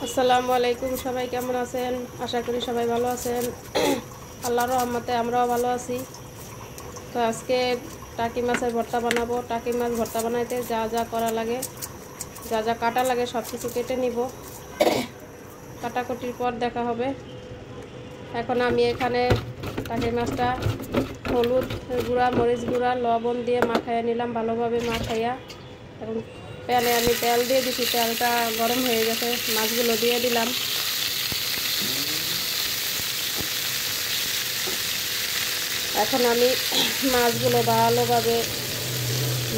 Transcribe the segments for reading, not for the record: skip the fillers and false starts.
আসসালামু আলাইকুম। সবাই কেমন আছেন? আশা করি সবাই ভালো আছেন। আল্লাহর রহমতে আমরাও ভালো আছি। তো আজকে টাকি মাছের ভর্তা বানাবো। টাকি মাছ ভর্তা বানাইতে যা যা করা লাগে, যা যা কাটা লাগে সব কিছু কেটে নিব। কাটাকুটির পর দেখা হবে। এখন আমি এখানে টাকি মাছটা হলুদ গুঁড়া, মরিচ গুঁড়া, লবণ দিয়ে মাখাইয়া নিলাম, ভালোভাবে মাখাইয়া। এখন প্যানে আমি তেল দিয়ে দিচ্ছি, তেলটা গরম হয়ে গেছে, মাছগুলো দিয়ে দিলাম। এখন আমি মাছগুলো ভালোভাবে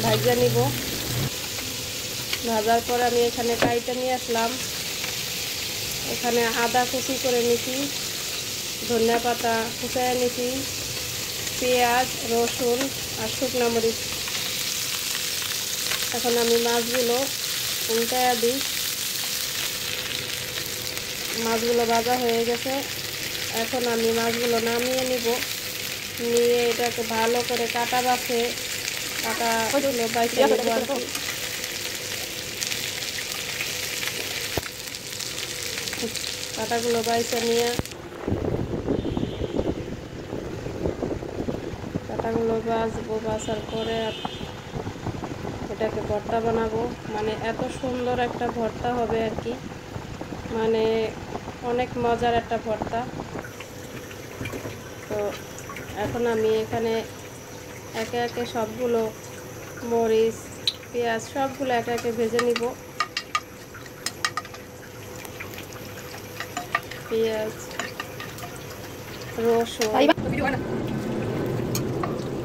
ভাজা নিব। ভাজার পর আমি এখানে কাইটা নিয়ে আসলাম। এখানে আদা কুচি করে নিছি, ধনিয়া পাতা কুচাইয়া নিছি, পেঁয়াজ, রসুন আর শুকনো মরিচ। এখন আমি মাছগুলো উল্টায়া দিই। মাছগুলো ভাজা হয়ে গেছে। এখন আমি মাছগুলো নামিয়ে নিব। নিয়ে এটাকে ভালো করে কাটা বাছে কাটাগুলো বাইছে নেব আর কি। কাটাগুলো বাইছে নিয়ে কাটাগুলো বাছবো। বাছার পরে এটাকে ভর্তা বানাবো। মানে এত সুন্দর একটা ভর্তা হবে আর কি, মানে অনেক মজার একটা ভর্তা। তো এখন আমি এখানে একে একে সবগুলো মরিচ, পেঁয়াজ সবগুলো একে একে ভেজে নিব। পেঁয়াজ, রসুন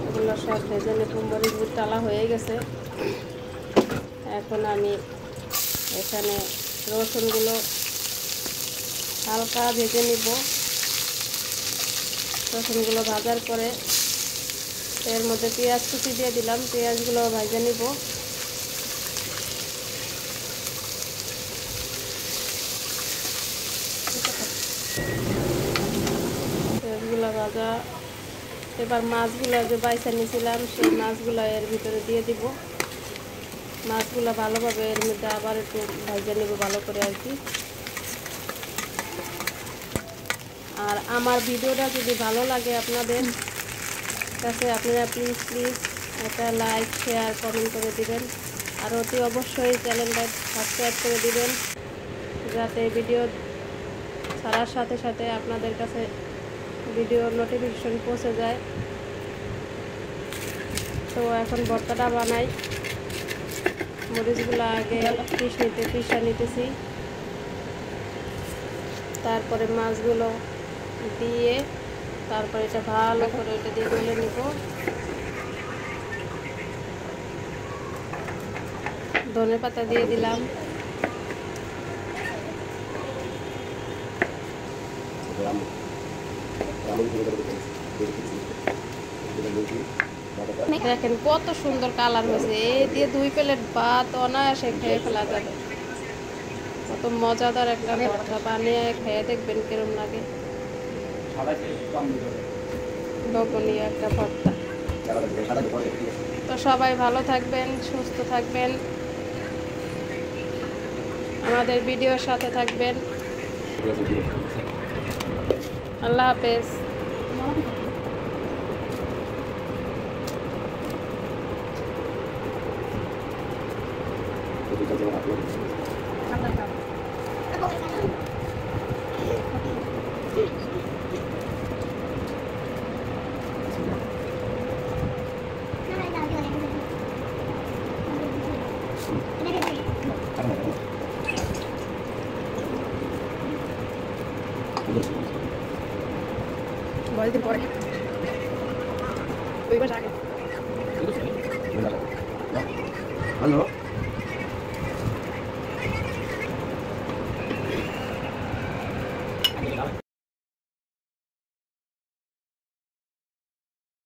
এগুলো সব ভেজে নেব। মরিচ টালা হয়ে গেছে। এখন আমি এখানে রসুনগুলো হালকা ভেজে নিব। রসুনগুলো ভাজার পরে এর মধ্যে পেঁয়াজ কুচি দিয়ে দিলাম। পেঁয়াজগুলো ভেজে নিব। পেঁয়াজগুলো ভাজা, এবার মাছগুলো যে বাইছা নিয়েছিলাম সেই মাছগুলো এর ভিতরে দিয়ে দিব। মাছগুলো ভালোভাবে এর মধ্যে আবার একটু ভেজে নেব ভালো করে আর কি। আর আমার ভিডিওটা যদি ভালো লাগে আপনাদের কাছে, আপনারা প্লিজ একটা লাইক, শেয়ার, কমেন্ট করে দিবেন। আর অতি অবশ্যই চ্যানেলটা সাবস্ক্রাইব করে দিবেন, যাতে ভিডিও ছাড়ার সাথে সাথে আপনাদের কাছে ভিডিও নোটিফিকেশন পৌঁছে যায়। তো এখন ভর্তাটা বানাই। মরিচগুলো আগে পিষা নিতেছি, তারপরে মাছগুলো দিয়ে তারপরে এটা ভালো করে এটা দিয়ে গলে নিব। ধনে পাতা দিয়ে দিলাম। দেখেন কত সুন্দর কালার হয়েছে। এই দিয়ে 2 প্লেট ভাত অনায়াসে খেয়ে ফেলা যাবে। কত মজাদার একটা ভর্তা, বানিয়ে খেয়ে দেখবেন কিরম লাগে। লোভনীয় একটা ভর্তা। তো সবাই ভালো থাকবেন, সুস্থ থাকবেন, আমাদের ভিডিওর সাথে থাকবেন। আল্লাহ হাফেজ। দিন পরে 2 মাস আগে।